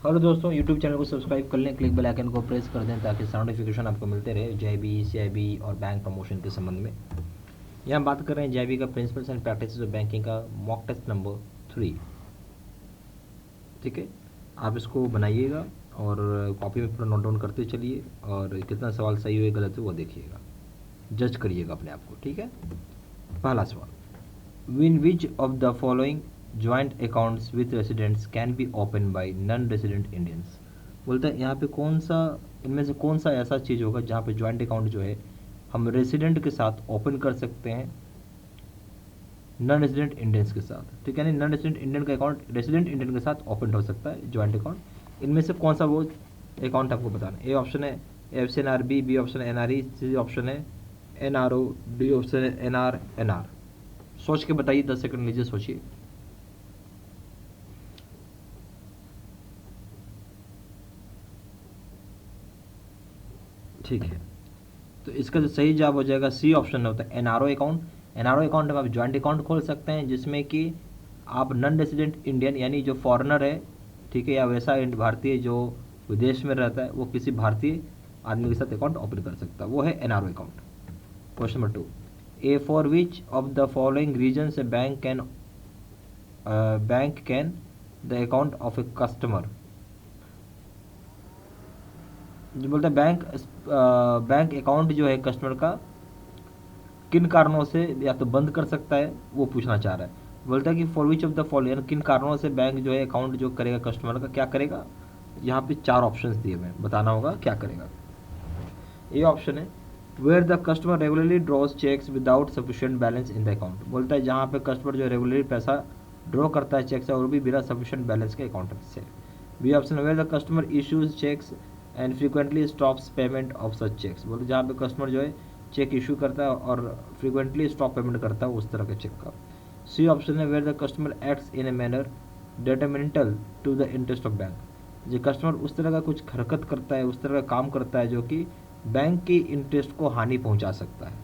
Hello दोस्तों, YouTube channel को subscribe कर लें, क्लिक बेल आइकन को प्रेस कर दें ताकि साउंड नोटिफिकेशन आपको मिलते रहे जेआईबी, सीआईबी और बैंक प्रमोशन के संबंध में। यहाँ बात कर रहे हैं जेआईबी का principles and practices of banking का मॉक टेस्ट नंबर 3। ठीक है, आप इसको बनाइएगा और कॉपी में पूरा नोट डाउन करते चलिए और कितना सवाल सही हुए गलत हुए वो देखिएगा, जज करिएगा अपने आप को। ठीक है, पहला सवाल, win which of the following joint accounts with residents can be open by non resident Indians. बोलता है यहाँ पे कौन सा, इनमें से कौन सा ऐसा चीज़ होगा जहाँ पे ज्वाइंट अकाउंट जो है हम रेसिडेंट के साथ ओपन कर सकते हैं नॉन रेसिडेंट इंडियंस के साथ। ठीक है, यानी नॉन रेसिडेंट इंडियन का अकाउंट रेसिडेंट इंडियन के साथ ओपन हो सकता है ज्वाइंट अकाउंट। इनमें से कौन सा वो अकाउंट आपको बताना है। ए ऑप्शन है एफसीएनआरबी, बी ऑप्शन है एनआरई, सी ऑप्शन है एनआरओ, डी ऑप्शन है एनआर। सोच के बताइए, 10 सेकंड लीजिए, सोचिए। ठीक है, तो इसका जो सही जवाब हो जाएगा सी ऑप्शन होता है एनआरओ अकाउंट। एनआरओ अकाउंट में आप ज्वाइंट अकाउंट खोल सकते हैं जिसमें कि आप नॉन रेसिडेंट इंडियन यानी जो फॉरेनर है, ठीक है, या वैसा भारतीय जो विदेश में रहता है, वो किसी भारतीय आदमी के साथ अकाउंट ओपन कर सकता है, वो है NRO account. Question number 2, a for which of the following reasons a bank can the account of a customer. जो बोलता है बैंक अकाउंट जो है कस्टमर का किन कारणों से या तो बंद कर सकता है, वो पूछना चाह रहा है। बोलता है कि for which of the following, किन कारणों से बैंक जो है अकाउंट जो करेगा कस्टमर का, क्या करेगा। यहाँ पे 4 ऑप्शंस दिए हुए हैं, बताना होगा क्या करेगा। ये ऑप्शन है where the customer regularly draws cheques without sufficient balance in the account. बोलता है जहाँ पे कस्टमर जो रेगुलरली पैसा ड्रॉ करता है चेक से और भी बिना सफिशिएंट बैलेंस के अकाउंट से। B option where the customer issues cheques and frequently stops payment of such cheques. बोलते जहाँ पे कस्टमर जो है चेक इशू करता है और फ्रीक्वेंटली स्टॉप पेमेंट करता है उस तरह के चेक का। सी ऑप्शन है where the customer acts in a manner detrimental to the interest of bank. जो कस्टमर उस तरह का कुछ हरकत करता है, उस तरह का काम करता है जो कि बैंक की इंटरेस्ट को हानि पहुंचा सकता है।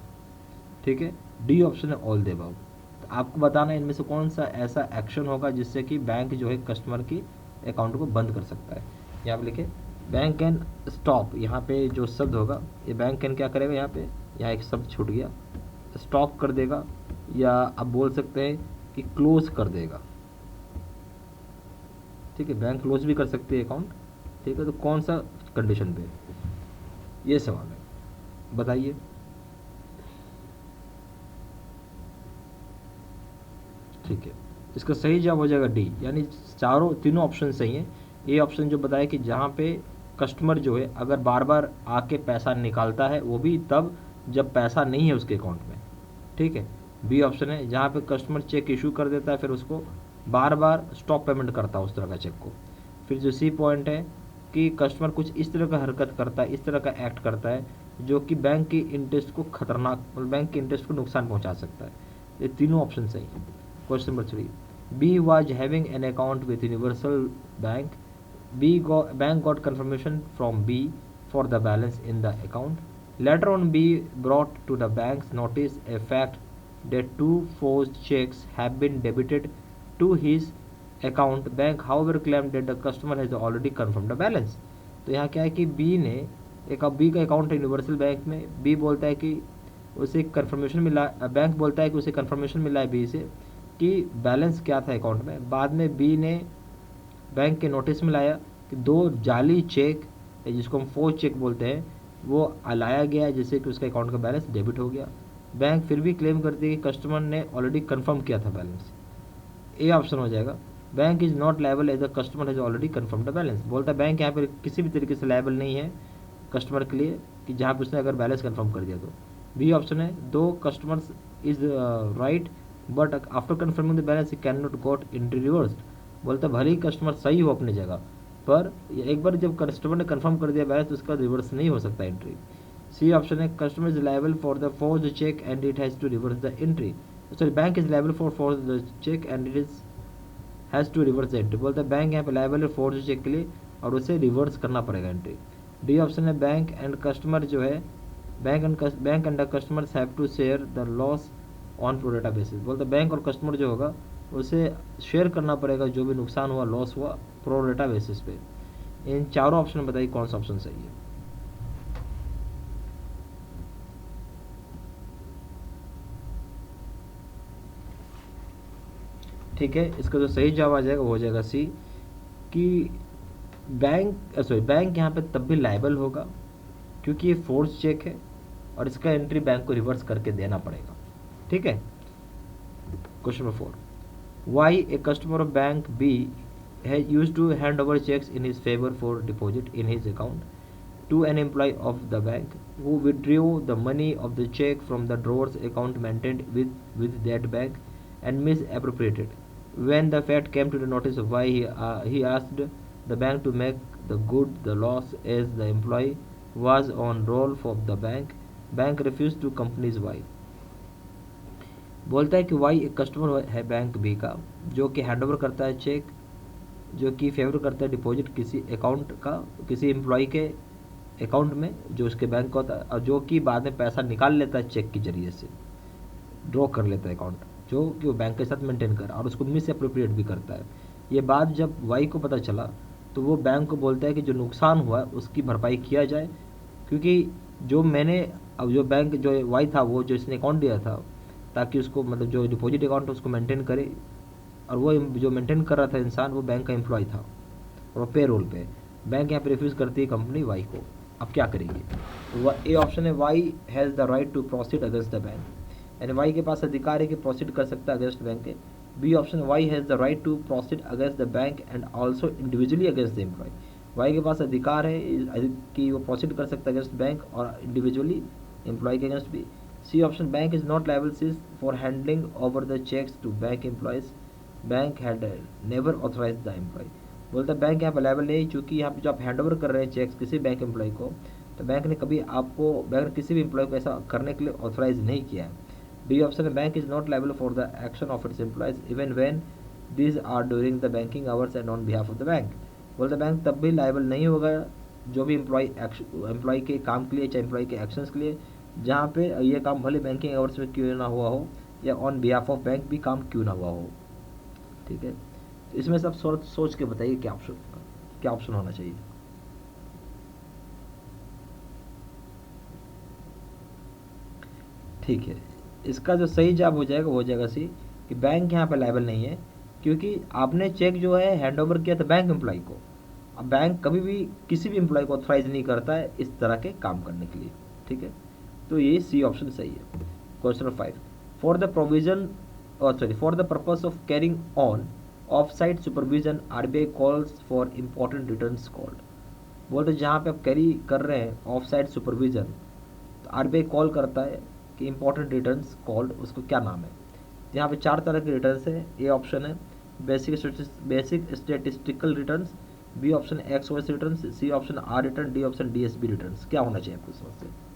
ठीक है, डी ऑप्शन है ऑल द अबव। तो आपको बताना है इनमें से कौन सा ऐसा एक्शन होगा जिससे कि बैंक जो है कस्टमर की अकाउंट को बंद कर सकता है। यहाँ पे लिखे बैंक कैन स्टॉप, यहाँ पे जो शब्द होगा ये बैंक कैन क्या करेगा, यहाँ एक शब्द छूट गया, स्टॉप कर देगा, या आप बोल सकते हैं कि क्लोज कर देगा। ठीक है, बैंक क्लोज भी कर सकती है अकाउंट। ठीक है, तो कौन सा कंडीशन पे, ये सवाल है, बताइए। ठीक है, इसका सही जवाब हो जाएगा डी, यानी तीनों ऑप्शन सही हैं। ए ऑप्शन जो बताया कि जहाँ पे कस्टमर जो है अगर बार बार आके पैसा निकालता है, वो भी तब जब पैसा नहीं है उसके अकाउंट में। ठीक है, बी ऑप्शन है जहाँ पे कस्टमर चेक इशू कर देता है फिर उसको बार बार स्टॉप पेमेंट करता है उस तरह का चेक को। फिर जो सी पॉइंट है कि कस्टमर कुछ इस तरह का हरकत करता है, इस तरह का एक्ट करता है जो कि बैंक की इंटरेस्ट को खतरनाक, बैंक के इंटरेस्ट को नुकसान पहुंचा सकता है। ये तीनों ऑप्शन सही है। Question number 3, B was having an account with Universal Bank, bank got confirmation from B for the balance in the account. Later on, B brought to the bank's notice a fact that 2 forged checks have been debited to his account. Bank, however, claimed that the customer has already confirmed the balance. तो यहाँ क्या है कि B ने B का account है universal bank में, B बोलता है कि उसे कंफर्मेशन मिला, बैंक बोलता है कि उसे कंफर्मेशन मिला है B से कि बैलेंस क्या था अकाउंट में। बाद में B ने बैंक के नोटिस में लाया कि 2 जाली चेक, जिसको हम फोर्ज चेक बोलते हैं, वो लाया गया जिससे कि उसका अकाउंट का बैलेंस डेबिट हो गया। बैंक फिर भी क्लेम करती है कि कस्टमर ने ऑलरेडी कंफर्म किया था बैलेंस। ए ऑप्शन हो जाएगा bank is not liable as the customer has already confirm the balance. बोलता है बैंक यहाँ पर किसी भी तरीके से लायबल नहीं है कस्टमर के लिए कि जहाँ पर उसने अगर बैलेंस कंफर्म कर दिया तो। बी ऑप्शन है to customers is right but after confirming the balance he can not got entry reversed. बोलता भले ही कस्टमर सही हो अपनी जगह, पर एक बार जब कस्टमर ने कंफर्म कर दिया बैलेंस तो उसका रिवर्स नहीं हो सकता एंट्री। सी ऑप्शन है customer is liable for the forged cheque and it has to reverse the entry. Sorry, bank is liable for forged cheque and it is has to reverse the entry. बोलता है bank यहाँ पे liable है forged check के लिए और उसे reverse करना पड़ेगा एंट्री। डी ऑप्शन है बैंक एंड कस्टमर जो है bank and customers have to share the loss on pro rata basis. बोलते बैंक और कस्टमर जो होगा उसे शेयर करना पड़ेगा जो भी नुकसान हुआ, लॉस हुआ, प्रोरेटा बेसिस पे। इन चारों ऑप्शन में बताइए कौन सा ऑप्शन सही है। ठीक है, इसका जो सही जवाब आ जाएगा वो हो जाएगा सी, कि बैंक यहाँ पे तब भी लायबल होगा क्योंकि ये फोर्स चेक है और इसका एंट्री बैंक को रिवर्स करके देना पड़ेगा। ठीक है। Question number 4, Y a customer of bank B has used to hand over checks in his favor for deposit in his account to an employee of the bank who withdrew the money of the check from the drawer's account maintained with that bank and misappropriated. When the fact came to the notice of why he asked the bank to make the good the loss as the employee was on roll for the bank refused to company's why. बोलता है कि Y एक customer है bank B का जो कि hand over करता है चेक, जो कि फेवर करता है डिपॉजिट किसी अकाउंट का किसी एम्प्लॉय के अकाउंट में जो उसके बैंक का होता है, और जो कि बाद में पैसा निकाल लेता है चेक के जरिए से, ड्रॉ कर लेता है अकाउंट जो कि वो बैंक के साथ मेंटेन कर, और उसको मिस अप्रोप्रिएट भी करता है। ये बात जब वाई को पता चला तो वो बैंक को बोलता है कि जो नुकसान हुआ है उसकी भरपाई किया जाए, क्योंकि जो मैंने अब जो बैंक जो वाई था वो जो इसने अकाउंट दिया था ताकि उसको मतलब जो डिपॉजिट अकाउंट उसको मेंटेन करे, और वो जो मेंटेन कर रहा था इंसान वो बैंक का एम्प्लॉय था और वो पे रोल पे। बैंक यहाँ पे रिफ्यूज़ करती है कंपनी वाई को। अब क्या करेंगे? ए ऑप्शन है Y has the right to proceed against the bank, यानी वाई के पास अधिकार है कि प्रोसीड कर सकता है अगेंस्ट बैंक के। B option Y has the right to proceed against the bank and also individually against the employee, Y के पास अधिकार है कि वो प्रोसीड कर सकता है अगेंस्ट बैंक और इंडिविजुअली एम्प्लॉय के अगेंस्ट भी। C option bank is not liable for handling over the cheques to bank employees, bank had never authorise the employee. बोलता है बैंक यहाँ पर लायबल नहीं, चूँकि यहाँ पे जो आप हैंड ओवर कर रहे हैं चेक्स किसी बैंक एम्प्लॉय को, तो बैंक ने कभी आपको बैंक ने किसी भी एम्प्लॉय को ऐसा करने के लिए ऑथराइज नहीं किया है। डी ऑप्शन है bank is not liable for the action of its employees even when these are during the banking hours and on behalf of the bank. बोलता है बैंक तब भी लायबल नहीं होगा जो भी एम्प्लॉय के काम के लिए चाहे एम्प्लॉय के एक्शंस के लिए, जहाँ पे ये काम भले बैंकिंग आवर्स में क्यों ना हुआ हो या ऑन बिहाफ ऑफ बैंक भी काम क्यों ना हुआ हो। ठीक है, तो इसमें सब सोच के बताइए क्या ऑप्शन होना चाहिए। ठीक है, इसका जो सही जवाब हो जाएगा वो हो जाएगा सी, कि बैंक यहाँ पे लायबल नहीं है क्योंकि आपने चेक जो है हैंड ओवर किया था बैंक एम्प्लॉय को। अब बैंक कभी भी किसी भी एम्प्लॉय को ऑथराइज नहीं करता है इस तरह के काम करने के लिए। ठीक है, तो ये सी ऑप्शन सही है। Question number 5, for the provision for the purpose of carrying on off site supervision RBI calls for important returns called. बोलते जहाँ पे आप कैरी कर रहे हैं ऑफ साइट सुपरविजन, तो आरबीआई कॉल करता है कि इम्पोर्टेंट रिटर्न्स कॉल्ड, उसको क्या नाम है? यहाँ पे 4 तरह के रिटर्न्स है। ए ऑप्शन है basic statistical returns, B option XOS returns, C option R return, D option DSB returns. क्या होना चाहिए आपको समझ से?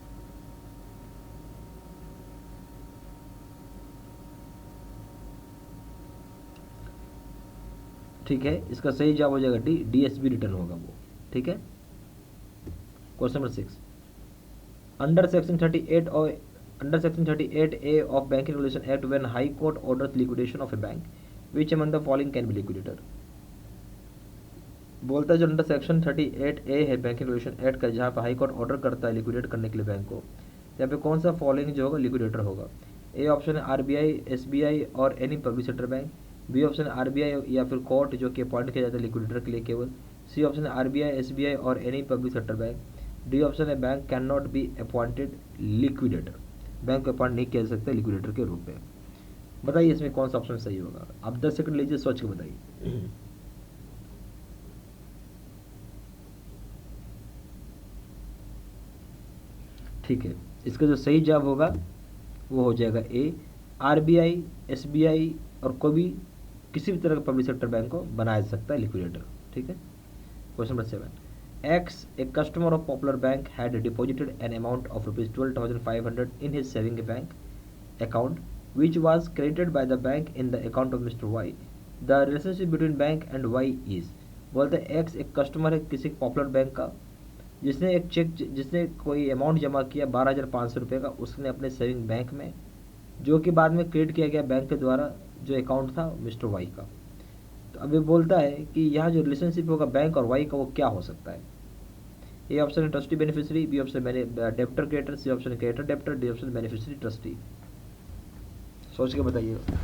ठीक है, इसका सही जवाब हो जाएगा डी, डीएसबी रिटर्न होगा वो। ठीक है। क्वेश्चन नंबर 6, अंडर सेक्शन 38 और under section 38A of banking regulation act when high court orders liquidation of A bank which among the following can be liquidator. बोलता है जो अंडर सेक्शन 38A है banking regulation act का, जहाँ पे high court order करता है liquidate करने के लिए बैंक को, यहाँ पे कौन सा फॉलोइंग जो होगा लिक्विडेटर होगा? ए ऑप्शन है आरबीआई, एसबीआई और any public sector bank, B option है आरबीआई या फिर कोर्ट जो कि अपॉइंट किया जाता है लिक्विडेटर के लिए केवल, सी ऑप्शन है आरबीआई, एसबीआई और any public sector bank, D option है bank can not be appointed liquidator, bank को अपॉइंट नहीं किया जा सकता लिक्विडेटर के रूप में। बताइए इसमें कौन सा ऑप्शन सही होगा? आप 10 सेकंड लीजिए, सोच के बताइए। ठीक है, इसका जो सही जवाब होगा वो हो जाएगा ए, आरबीआई, एसबीआई और कोई भी किसी भी तरह का पब्लिक सेक्टर बैंक को बनाया जा सकता है लिक्विडेटर। ठीक है। Question number 7, x A customer of popular bank had deposited an amount of ₹12,500 in his saving bank account which was credited by the bank in the account of Mr. Y. The relationship between bank and Y is, बोलते हैं x एक customer है किसी popular bank का जिसने कोई amount जमा किया 12,500 रुपये का उसने अपने सेविंग बैंक में, जो कि बाद में क्रेडिट किया गया बैंक के द्वारा जो अकाउंट था मिस्टर वाई का। तो अब ये बोलता है कि यहाँ जो रिलेशनशिप होगा बैंक और वाई का वो क्या हो सकता है। ए ऑप्शन है trustee beneficiary, B option debtor creditor, C option creditor debtor, D option beneficiary trustee. सोच के बताइएगा,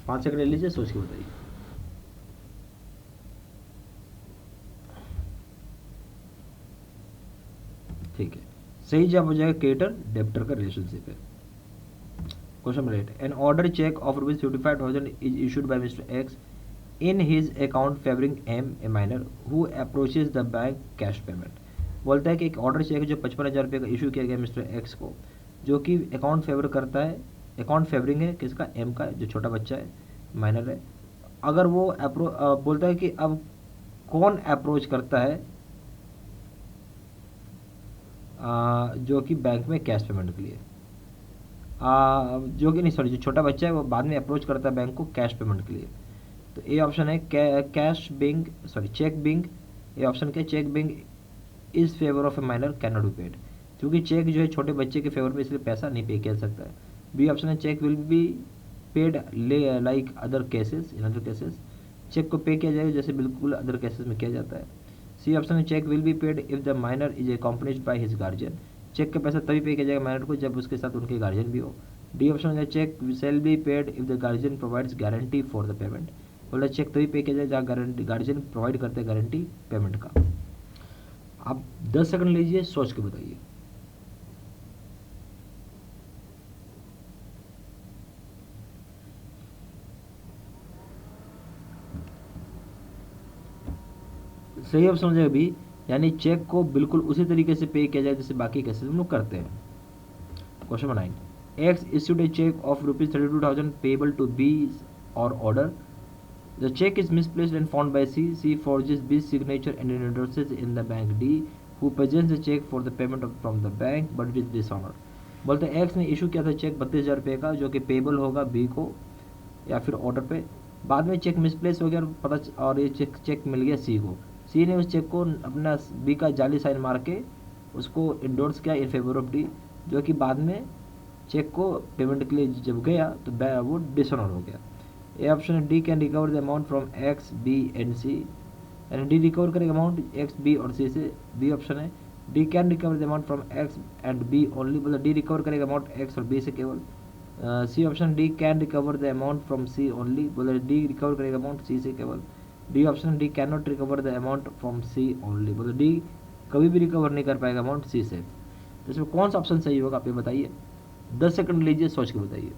5 सेकंड ले लीजिए, सोच के बताइए। ठीक है, सही जवाब हो जाएगा क्रेडिटर डेप्टर का रिलेशनशिप है। Question number 8, an order cheque of ₹55,000 is issued by mister X in his account favoring M, a minor who approaches the bank cash payment। बोलता है कि एक ऑर्डर चेक जो 55,000 रुपये का इशू किया गया मिस्टर एक्स को, जो कि अकाउंट फेवर करता है, अकाउंट फेवरिंग है किसका, एम का, जो छोटा बच्चा है, माइनर है। अगर वो बोलता है कि अब कौन अप्रोच करता है जो कि बैंक में कैश पेमेंट के लिए, जो कि नहीं सॉरी, जो छोटा बच्चा है वो बाद में अप्रोच करता है बैंक को कैश पेमेंट के लिए। तो ए ऑप्शन है cash being sorry cheque being, A option के cheque being is favour of a minor can not be paid, क्योंकि चेक जो है छोटे बच्चे के फेवर में, इसलिए पैसा नहीं पे किया सकता है। बी ऑप्शन है cheque will be paid like other cases, in other cases cheque को पे किया जाएगा जैसे बिल्कुल अदर केसेस में किया जाता है। सी ऑप्शन है cheque will be paid if the minor is accompanied by his guardian, cheque का पैसा तभी पे किया जाएगा माइनर को जब उसके साथ उनके गार्जियन भी हो। डी ऑप्शन है cheque shall be paid if the guardian provides guarantee for the payment, बोला चेक तभी पे किया जाए जहाँ गारंटी गार्जियन प्रोवाइड करते हैं गारंटी पेमेंट का। आप 10 सेकंड लीजिए, सोच के बताइए। सही ऑप्शन हो जाएगा बी, यानी चेक को बिल्कुल उसी तरीके से पे किया जाए जैसे बाकी केसेस हम लोग करते हैं। Question number 9, X issued a cheque of ₹32,000 payable to B or order, the check is misplaced and found by C. C forges B's signature and endorses in the bank D, who presents the check for the payment from the bank, but it is dishonored। बोलते हैं x ने issue किया था check 32,000 रुपये का, जो कि payable होगा बी को या फिर ऑर्डर पे। बाद में चेक मिसप्लेस हो गया और ये चेक मिल गया सी को। सी ने उस चेक को अपना बी का जाली साइन मार के उसको इंडोर्स किया इन फेवर ऑफ डी, जो कि बाद में चेक को पेमेंट के लिए जब गया तो वो डिसऑनर हो गया। ए ऑप्शन है D can recover the amount from X B and C, यानी डी रिकवर करेगा अमाउंट एक्स बी और सी से। बी ऑप्शन है D can recover the amount from X and B only, मतलब D recover करेगा amount X और B से केवल। C option D can recover the amount from C only, बोले D recover करेगा अमाउंट सी से केवल। D option D can not recover the amount from C only, बोले डी कभी भी रिकवर नहीं कर पाएगा अमाउंट सी से। तो इसमें कौन सा ऑप्शन सही होगा आप ये बताइए, 10 सेकंड लीजिए, सोच के बताइए।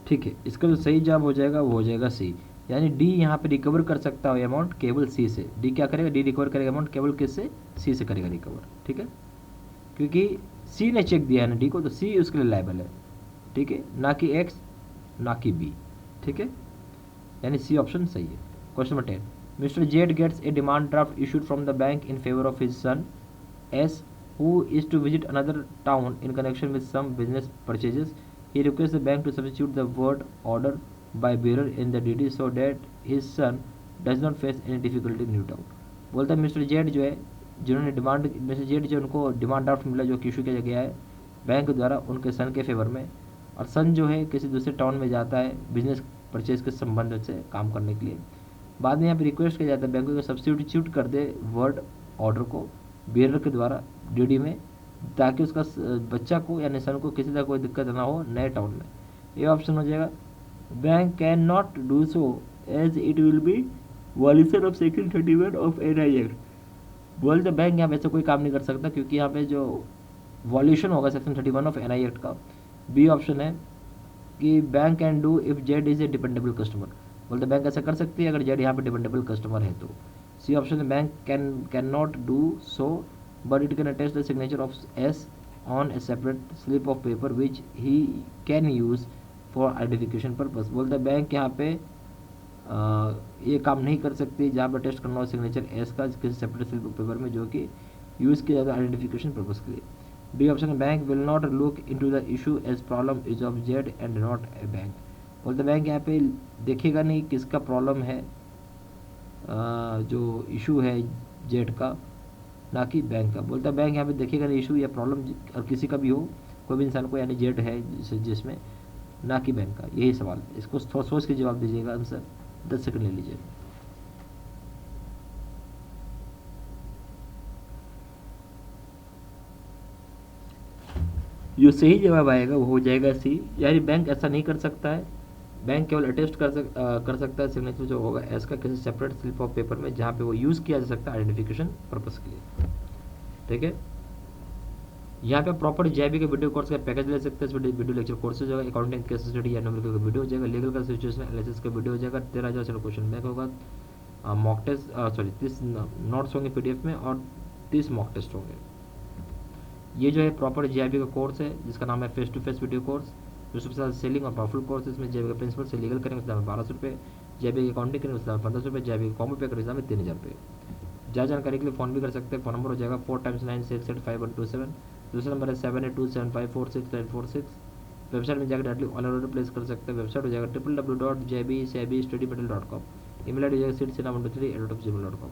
ठीक है, इसका जो सही जवाब हो जाएगा वो हो जाएगा सी, यानी डी यहाँ पे रिकवर कर सकता है अमाउंट केवल सी से। डी क्या करेगा, डी रिकवर करेगा अमाउंट केवल किससे, सी से करेगा रिकवर। ठीक है, क्योंकि सी ने चेक दिया है ना डी को, तो सी उसके लिए लायबल है। ठीक है, ना कि एक्स ना कि बी। ठीक है, यानी सी ऑप्शन सही है। Question number 10, mister Z gets a demand draft issued from the bank in favour of his son S, who is to visit another town in connection with some business purchases. He requests the bank to substitute the word order by bearer in the DD so that his son does not face any difficulty in new town। बोलता है mister Z जो है, जिन्होंने demand, mister Z जो उनको demand draft मिला जो कि इशू किया गया है बैंक द्वारा उनके सन के फेवर में, और सन जो है किसी दूसरे टाउन में जाता है बिजनेस परचेज के संबंध से काम करने के लिए। बाद में यहाँ पे रिक्वेस्ट किया जाता है बैंक को सब्सिट्यूट कर दे वर्ड ऑर्डर को बेरर के द्वारा डीडी में, ताकि उसका बच्चा को या सन को किसी तरह कोई दिक्कत ना हो नए टाउन में। ये ऑप्शन हो जाएगा bank can not do so as it will be violation of section 31 of NI act. बोलते बैंक यहाँ पे ऐसा कोई काम नहीं कर सकता क्योंकि यहाँ पे जो वॉल्यूशन होगा सेक्शन 31 ऑफ एनआई एक्ट का। बी ऑप्शन है कि bank can do if Z is a dependable customer, बोलते बैंक ऐसा कर सकती है अगर जेड यहाँ पे डिपेंडेबल कस्टमर है तो। सी ऑप्शन है bank can not do so but it can attach the signature of S on A separate slip of paper which he can use for identification purpose. बोलते हैं बैंक यहाँ पे ये काम नहीं कर सकती जहाँ पर टेस्ट करना हो सिग्नेचर एस का किसी सेपरेट स्लिप ऑफ पेपर में, जो कि यूज़ किया जाता है आइडेंटिफिकेशन पर्पज के लिए। D option bank will not look into the issue as problem is of Z and not a bank. बोलते बैंक यहाँ पे देखेगा नहीं किसका प्रॉब्लम है, जो इशू है जेड का, ना कि बैंक का। बोलता है बैंक यहाँ पे देखेगा नहीं इशू या प्रॉब्लम और किसी का भी हो, कोई भी इंसान को, यानी जेट है जिसमें, ना कि बैंक का। यही सवाल, इसको सोच के जवाब दीजिएगा। आंसर 10 सेकंड ले लीजिए। जो सही जवाब आएगा वो हो जाएगा सी, यानी बैंक ऐसा नहीं कर सकता है। बैंक केवल अटेस्ट कर सकता है सिग्नेचर जो होगा एस का किसी सेपरेट स्लिप ऑफ पेपर में, जहाँ पे वो यूज़ किया जा सकता है आइडेंटिफिकेशन पर्पस के लिए। ठीक है, यहाँ पे प्रॉपर जेबी के वीडियो कोर्स का पैकेज ले सकते हैं। इसमें वीडियो लेक्चर कोर्सेज होगा, अकाउंटिंग केस स्टडी या न्यूमेरिकल का वीडियो हो जाएगा, लीगल का सिचुएशन एनालिसिस का वीडियो हो जाएगा, 13,000 से क्वेश्चन बैंक होगा, मॉक टेस्ट 30 नोट्स होंगे पीडीएफ में और 30 मॉक टेस्ट होंगे। ये जो है प्रॉपर जेआईबी का कोर्स है जिसका नाम है face to face video course, जो सबसे ज़्यादा सेलिंग और पावरफुल कोर्स है। इसमें जेआईबी का प्रिंसिपल से लीगल करेंगे उसके दाम 1200 रुपये, जेआईबी की अकाउंटिंग करेंगे उसके दाम 1500 रुपये, जेआईबी कॉम्बो पे करेंगे उसके दाम 3000 रुपये। ज़्यादा जानकारी के लिए फ़ोन भी कर सकते हैं। फ़ोन नंबर हो जाएगा 4 टाइम्स 9685127, दूसरा नंबर है 7827546946। वेबसाइट में जाकर डायरेक्टली ऑनलाइन ऑर्डर प्लेस कर सकते हैं। वेबसाइट हो जाएगा www.jbstudymetal.com। ईमेल आई डी हो जाएगा sidsinam123@gmail.com।